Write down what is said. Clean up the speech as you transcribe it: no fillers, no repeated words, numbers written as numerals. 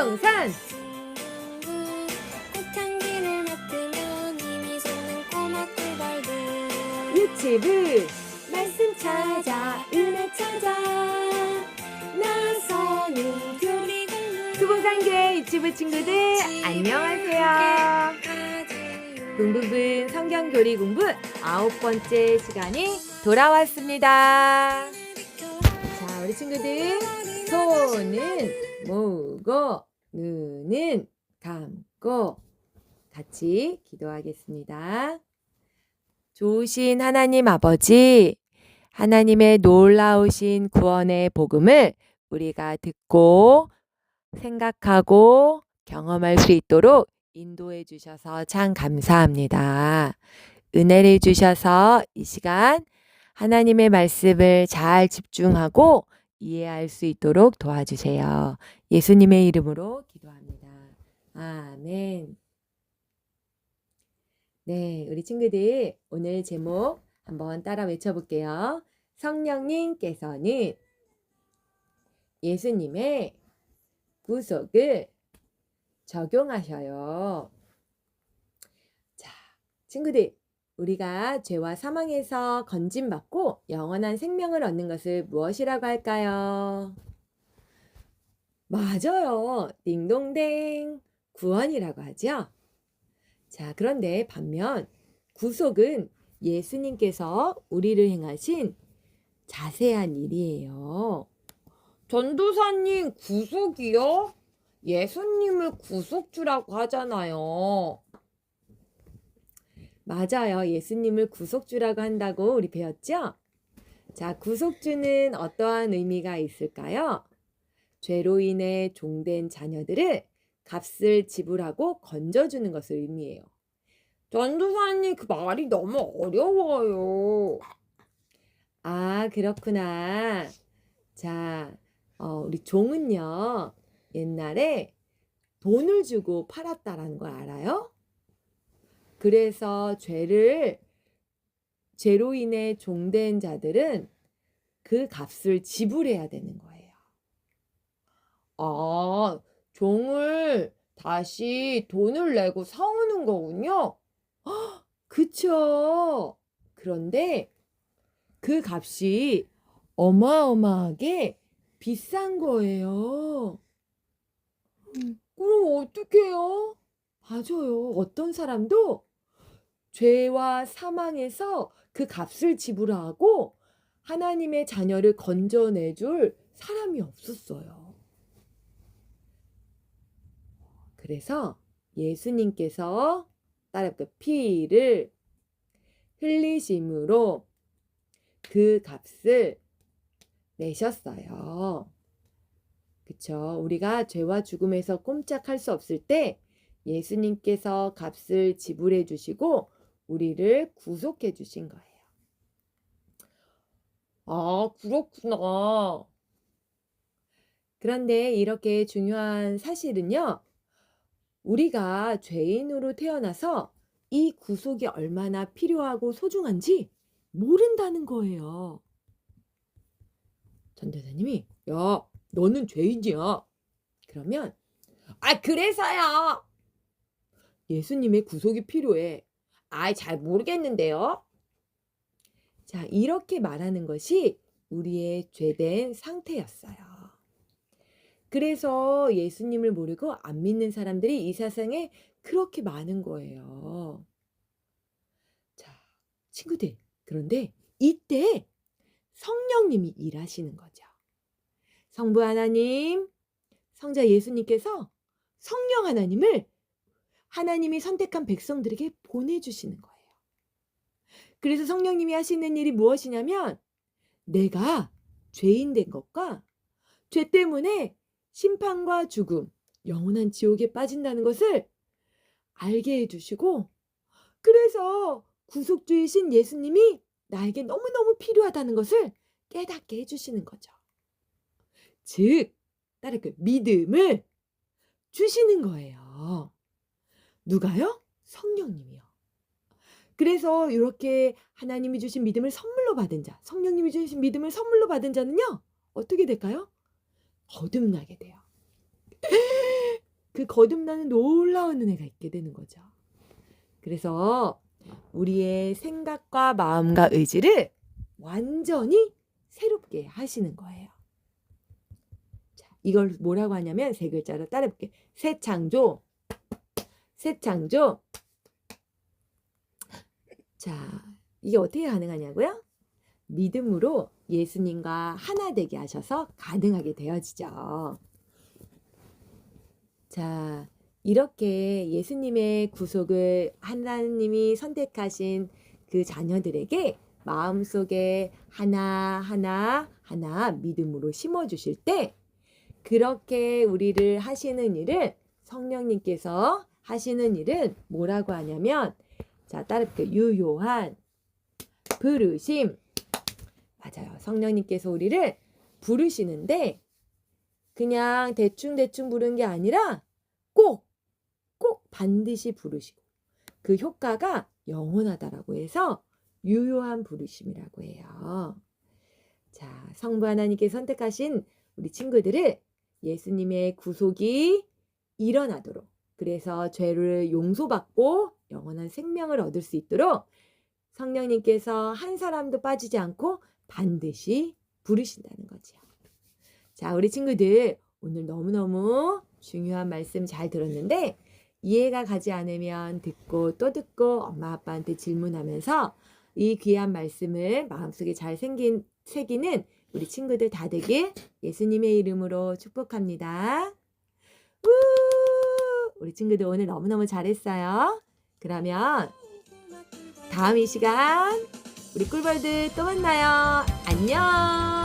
별풍선 꽃향기를 맡으면 이미 솟는 꼬마 꿀벌들 유치부 말씀 찾아 은혜 찾아 나서는 교리 공부 수봉산교회 유치부 친구들 안녕하세요. 공부분 성경교리 공부 9번째 시간이 돌아왔습니다. 자, 우리 친구들 손은 모으고 눈은 감고 같이 기도하겠습니다. 좋으신 하나님 아버지, 하나님의 놀라우신 구원의 복음을 우리가 듣고 생각하고 경험할 수 있도록 인도해 주셔서 참 감사합니다. 은혜를 주셔서 이 시간 하나님의 말씀을 잘 집중하고 이해할 수 있도록 도와주세요. 예수님의 이름으로 기도합니다. 아멘. 네, 우리 친구들 오늘 제목 한번 따라 외쳐볼게요. 성령님께서는 예수님의 구속을 적용하셔요. 자, 친구들, 우리가 죄와 사망에서 건짐받고 영원한 생명을 얻는 것을 무엇이라고 할까요? 맞아요. 딩동댕. 구원이라고 하죠. 자, 그런데 반면 구속은 예수님께서 우리를 행하신 자세한 일이에요. 전도사님, 구속이요? 예수님을 구속주라고 하잖아요. 맞아요. 예수님을 구속주라고 한다고 우리 배웠죠? 자, 구속주는 어떠한 의미가 있을까요? 죄로 인해 종된 자녀들을 값을 지불하고 건져주는 것을 의미해요. 전도사님, 그 말이 너무 어려워요. 아, 그렇구나. 자, 우리 종은요, 옛날에 돈을 주고 팔았다라는 걸 알아요? 그래서 죄로 인해 종된 자들은 그 값을 지불해야 되는 거예요. 아, 종을 다시 돈을 내고 사오는 거군요. 헉, 그쵸? 그런데 그 값이 어마어마하게 비싼 거예요. 그럼 어떡해요? 맞아요. 어떤 사람도 죄와 사망에서 그 값을 지불하고 하나님의 자녀를 건져내줄 사람이 없었어요. 그래서 예수님께서 따라해볼게요. 피를 흘리심으로 그 값을 내셨어요. 그쵸? 우리가 죄와 죽음에서 꼼짝할 수 없을 때 예수님께서 값을 지불해 주시고 우리를 구속해 주신 거예요. 아, 그렇구나. 그런데 이렇게 중요한 사실은요, 우리가 죄인으로 태어나서 이 구속이 얼마나 필요하고 소중한지 모른다는 거예요. 전도사님이, 야, 너는 죄인이야. 그러면, 아, 그래서요. 예수님의 구속이 필요해. 아, 잘 모르겠는데요. 자, 이렇게 말하는 것이 우리의 죄된 상태였어요. 그래서 예수님을 모르고 안 믿는 사람들이 이 세상에 그렇게 많은 거예요. 자, 친구들, 그런데 이때 성령님이 일하시는 거죠. 성부 하나님, 성자 예수님께서 성령 하나님을 하나님이 선택한 백성들에게 보내주시는 거예요. 그래서 성령님이 하시는 일이 무엇이냐면 내가 죄인 된 것과 죄 때문에 심판과 죽음, 영원한 지옥에 빠진다는 것을 알게 해주시고 그래서 구속주이신 예수님이 나에게 너무너무 필요하다는 것을 깨닫게 해주시는 거죠. 즉, 따라 그 믿음을 주시는 거예요. 누가요? 성령님이요. 그래서 이렇게 하나님이 주신 믿음을 선물로 받은 자, 성령님이 주신 믿음을 선물로 받은 자는요, 어떻게 될까요? 거듭나게 돼요. 거듭나는 놀라운 은혜가 있게 되는 거죠. 그래서 우리의 생각과 마음과 의지를 완전히 새롭게 하시는 거예요. 자, 이걸 뭐라고 하냐면 세 글자로 따라해볼게요. 새 창조. 새 창조. 자, 이게 어떻게 가능하냐고요? 믿음으로 예수님과 하나 되게 하셔서 가능하게 되어지죠. 자, 이렇게 예수님의 구속을 하나님이 선택하신 그 자녀들에게 마음속에 하나하나 믿음으로 심어주실 때 그렇게 우리를 하시는 일을 성령님께서 하시는 일은 뭐라고 하냐면 자, 따라볼게요. 유효한 부르심. 맞아요. 성령님께서 우리를 부르시는데 그냥 대충 부르는 게 아니라 꼭 반드시 부르시고 그 효과가 영원하다라고 해서 유효한 부르심이라고 해요. 자, 성부 하나님께 선택하신 우리 친구들을 예수님의 구속이 일어나도록 그래서 죄를 용서받고 영원한 생명을 얻을 수 있도록 성령님께서 한 사람도 빠지지 않고 반드시 부르신다는 거죠. 자, 우리 친구들 오늘 너무너무 중요한 말씀 잘 들었는데 이해가 가지 않으면 듣고 또 듣고 엄마 아빠한테 질문하면서 이 귀한 말씀을 마음속에 잘 새기는 우리 친구들 다 되길 예수님의 이름으로 축복합니다. 우리 친구들 오늘 너무너무 잘했어요. 그러면 다음 이 시간 우리 꿀벌들 또 만나요. 안녕.